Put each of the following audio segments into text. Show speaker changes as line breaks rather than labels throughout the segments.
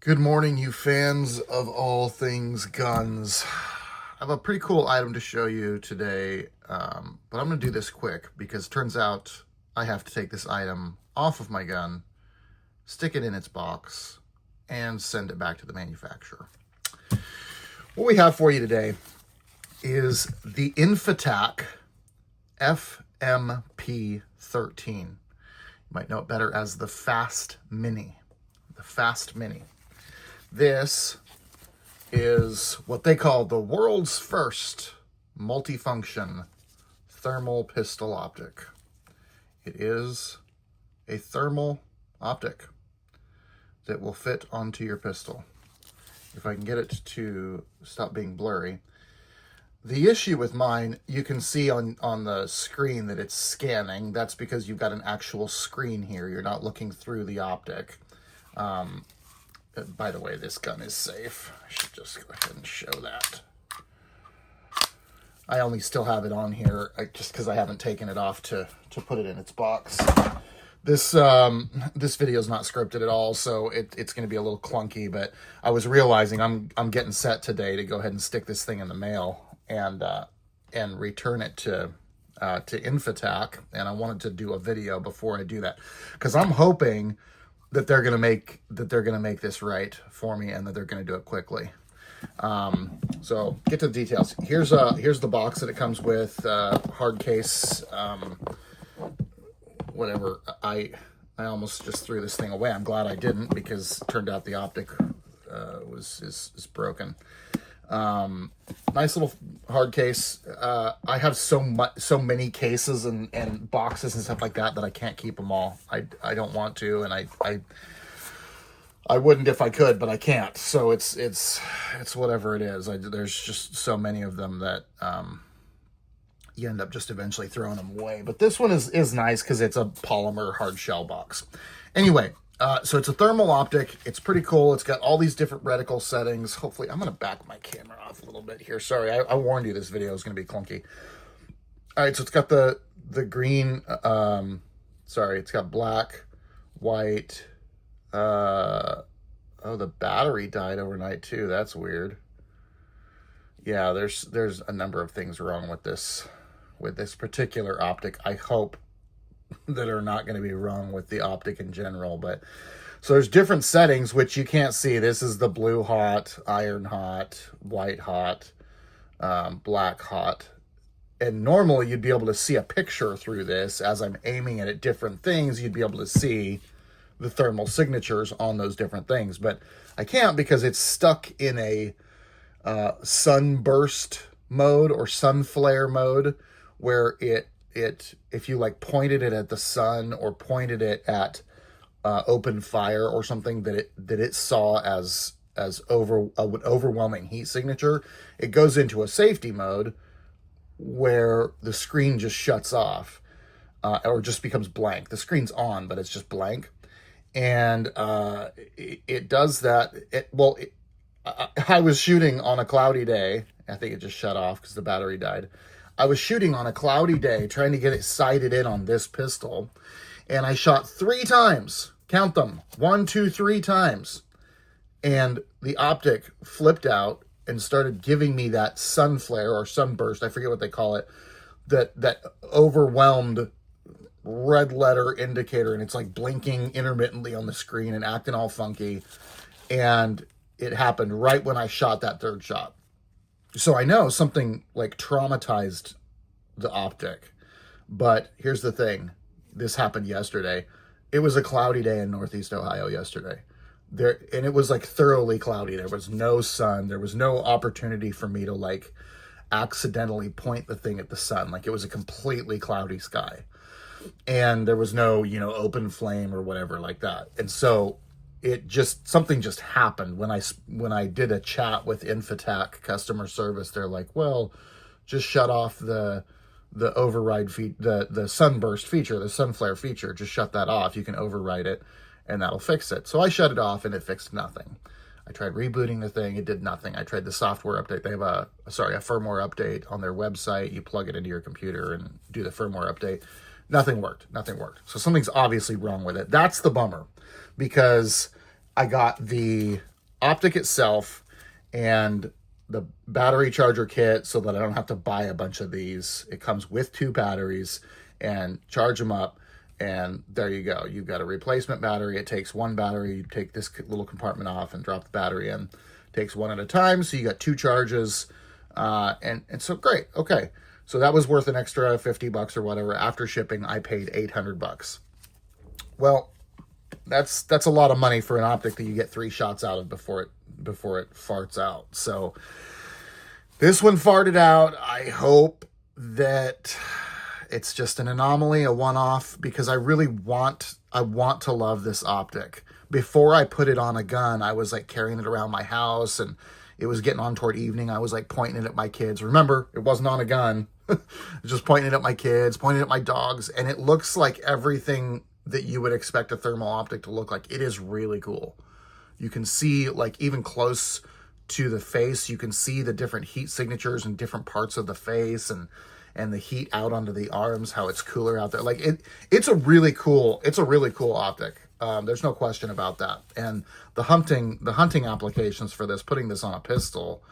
Good morning, you fans of all things guns. I have a pretty cool item to show you today, but I'm going to do this quick because it turns out I have to take this item off of my gun, stick it in its box, and send it back to the manufacturer. What we have for you today is the INFITAC FMP13. You might know it better as the Fast Mini. The Fast Mini. This is what they call the world's first multifunction thermal pistol optic. It is a thermal optic that will fit onto your pistol. If I can get it to stop being blurry. The issue with mine, you can see on the screen that it's scanning. That's because you've got an actual screen here. You're not looking through the optic. By the way, this gun is safe. I should just go ahead and show that. I only still have it on here just because I haven't taken it off to put it in its box. This video is not scripted at all, so it's going to be a little clunky. But I was realizing I'm getting set today to go ahead and stick this thing in the mail and return it to INFITAC, and I wanted to do a video before I do that because I'm hoping that they're gonna make this right for me and that they're gonna do it quickly. So get to the details. Here's the box that it comes with, hard case, whatever. I almost just threw this thing away. I'm glad I didn't because it turned out the optic is broken. Nice little hard case. I have so many cases and boxes and stuff like that I can't keep them all. I don't want to, and I wouldn't if I could, but I can't. So it's whatever it is. There's just so many of them that you end up just eventually throwing them away. But this one is nice because it's a polymer hard shell box. Anyway. So it's a thermal optic. It's pretty cool. It's got all these different reticle settings. Hopefully, I'm going to back my camera off a little bit here. Sorry, I warned you this video is going to be clunky. All right, so it's got the green, it's got black, white. Oh, the battery died overnight too. That's weird. Yeah, there's a number of things wrong with this particular optic. I hope that are not going to be wrong with the optic in general. But so there's different settings which you can't see. This is the blue hot, iron hot, white hot, black hot, and normally you'd be able to see a picture through this. As I'm aiming it at different things, you'd be able to see the thermal signatures on those different things, but I can't because it's stuck in a sunburst mode or sun flare mode, where if you like pointed it at the sun or pointed it at open fire or something that it saw as an overwhelming heat signature, it goes into a safety mode where the screen just shuts off or just becomes blank. The screen's on, but it's just blank, and it does that. I was shooting on a cloudy day. I think it just shut off because the battery died. I was shooting on a cloudy day, trying to get it sighted in on this pistol, and I shot 3 times. Count them. 1, 2, 3 times. And the optic flipped out and started giving me that sun flare or sunburst, I forget what they call it, that overwhelmed red letter indicator, and it's like blinking intermittently on the screen and acting all funky. And it happened right when I shot that 3rd shot. So I know something like traumatized the optic, but here's the thing. This happened yesterday. It was a cloudy day in Northeast Ohio yesterday. And it was like thoroughly cloudy. There was no sun. There was no opportunity for me to like accidentally point the thing at the sun. Like, it was a completely cloudy sky, and there was no, open flame or whatever like that. And so something just happened when I did a chat with INFITAC customer service. They're like, well, just shut off the override the sunburst feature, the sun flare feature. Just shut that off. You can override it and that'll fix it. So I shut it off and it fixed nothing. I tried rebooting the thing. It did nothing. I tried the software update. They have a firmware update on their website. You plug it into your computer and do the firmware update. Nothing worked. So something's obviously wrong with it. That's the bummer, because I got the optic itself and the battery charger kit so that I don't have to buy a bunch of these. It comes with 2 batteries and charge them up. And there you go. You've got a replacement battery. It takes 1 battery. You take this little compartment off and drop the battery in. It takes 1 at a time. So you got 2 charges. And so great. Okay. So that was worth an extra $50 or whatever. After shipping, I paid $800. Well, that's a lot of money for an optic that you get 3 shots out of before it farts out. So this one farted out. I hope that it's just an anomaly, a one-off, because I want to love this optic. Before I put it on a gun, I was like carrying it around my house, and it was getting on toward evening. I was like pointing it at my kids. Remember, it wasn't on a gun. Just pointing it at my kids, pointing it at my dogs, and it looks like everything that you would expect a thermal optic to look like. It is really cool. You can see, like, even close to the face, you can see the different heat signatures in different parts of the face, and the heat out onto the arms, how it's cooler out there. Like, it's a really cool optic. There's no question about that. And the hunting applications for this, putting this on a pistol,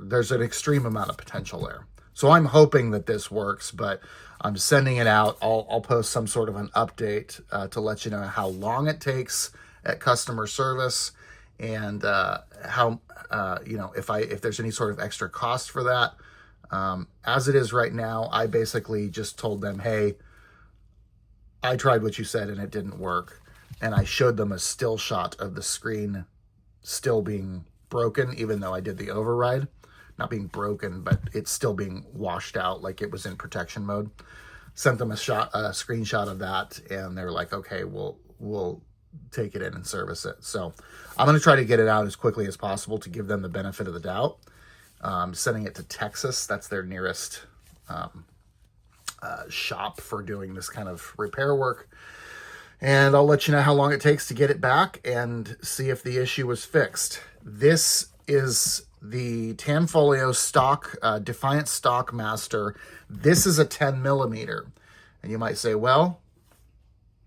there's an extreme amount of potential there. So I'm hoping that this works, but I'm sending it out. I'll post some sort of an update to let you know how long it takes at customer service, and how if there's any sort of extra cost for that. As it is right now, I basically just told them, hey, I tried what you said and it didn't work, and I showed them a still shot of the screen still being broken, even though I did the override. Not being broken, but it's still being washed out like it was in protection mode. Sent them a screenshot of that, and they're like, okay, we'll take it in and service it. So I'm going to try to get it out as quickly as possible to give them the benefit of the doubt. Sending it to Texas. That's their nearest shop for doing this kind of repair work. And I'll let you know how long it takes to get it back and see if the issue was fixed. This is the Tanfolio stock, Defiant Stock Master. This is a 10 millimeter. And you might say, well,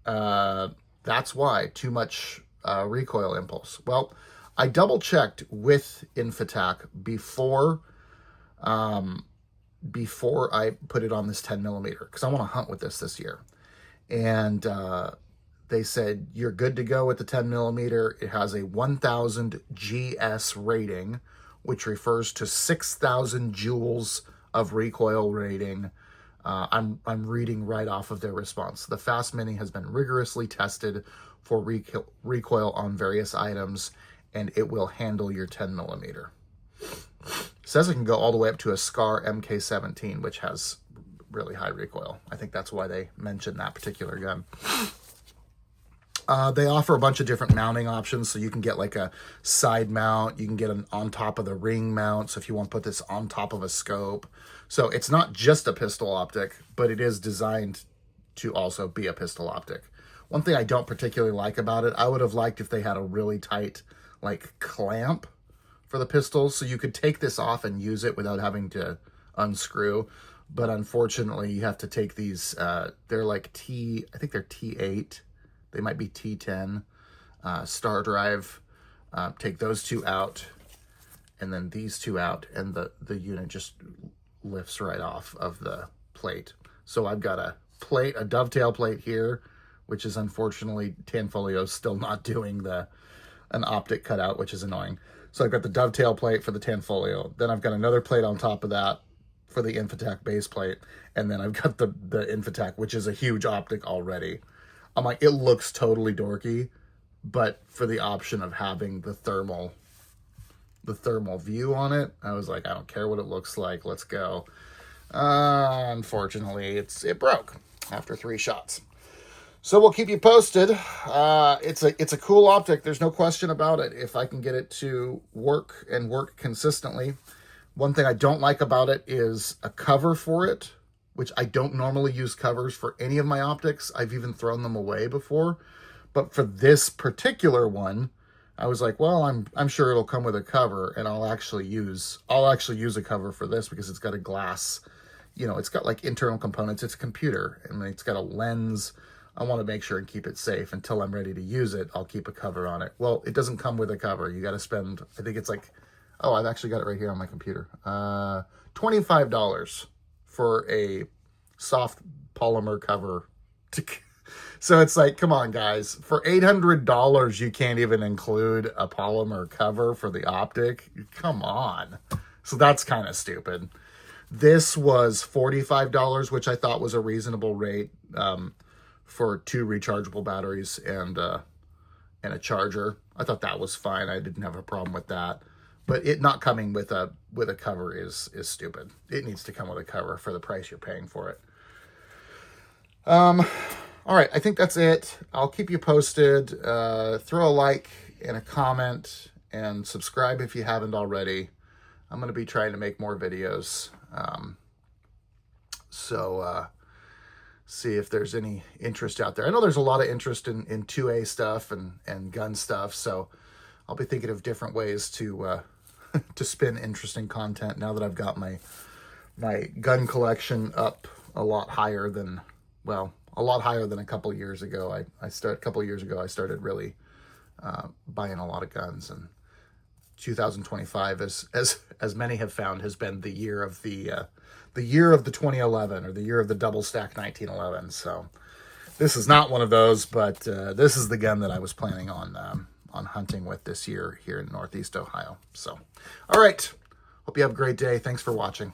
that's why. Too much recoil impulse. Well, I double checked with INFITAC before I put it on this 10 millimeter, because I want to hunt with this year. And they said, you're good to go with the 10 millimeter. It has a 1000 GS rating, which refers to 6,000 joules of recoil rating. I'm reading right off of their response. The Fast Mini has been rigorously tested for recoil on various items, and it will handle your 10 millimeter. Says it can go all the way up to a SCAR MK17, which has really high recoil. I think that's why they mentioned that particular gun. They offer a bunch of different mounting options, so you can get like a side mount, you can get an on top of the ring mount, so if you want to put this on top of a scope. So it's not just a pistol optic, but it is designed to also be a pistol optic. One thing I don't particularly like about it, I would have liked if they had a really tight like clamp for the pistol, so you could take this off and use it without having to unscrew. But unfortunately, you have to take these, they're like I think they're T8. They might be T10 star drive. Take those 2 out, and then these 2 out, and the unit just lifts right off of the plate. So I've got a dovetail plate here, which is unfortunately Tanfolio still not doing an optic cutout, which is annoying. So I've got the dovetail plate for the Tanfolio. Then I've got another plate on top of that for the INFITAC base plate, and then I've got the INFITAC, which is a huge optic already. I'm like, it looks totally dorky, but for the option of having the thermal view on it, I was like, I don't care what it looks like, let's go. Unfortunately, it broke after 3 shots. So we'll keep you posted. It's a cool optic. There's no question about it. If I can get it to work and work consistently. One thing I don't like about it is a cover for it, which I don't normally use covers for any of my optics. I've even thrown them away before. But for this particular one, I was like, well, I'm sure it'll come with a cover, and I'll actually use a cover for this because it's got a glass, it's got like internal components. It's a computer, and it's got a lens I want to make sure and keep it safe until I'm ready to use it. I'll keep a cover on it. Well, it doesn't come with a cover. You got to spend, I think it's like, oh, I've actually got it right here on my computer. $25 for a soft polymer cover. So it's like, come on, guys. For $800, you can't even include a polymer cover for the Optic. Come on. So that's kind of stupid. This was $45, which I thought was a reasonable rate for 2 rechargeable batteries and a charger. I thought that was fine. I didn't have a problem with that. But it not coming with a cover is stupid. It needs to come with a cover for the price you're paying for it. All right, I think that's it. I'll keep you posted. Throw a like and a comment and subscribe if you haven't already. I'm going to be trying to make more videos. See if there's any interest out there. I know there's a lot of interest in 2A stuff and gun stuff, so I'll be thinking of different ways to to spin interesting content now that I've got my gun collection up a lot higher than, well, a lot higher than a couple years ago. A couple years ago, I started really buying a lot of guns, and 2025, as many have found, has been the year of the 2011, or the year of the double stack 1911. So this is not one of those, but this is the gun that I was planning on hunting with this year here in Northeast Ohio. So, all right. Hope you have a great day. Thanks for watching.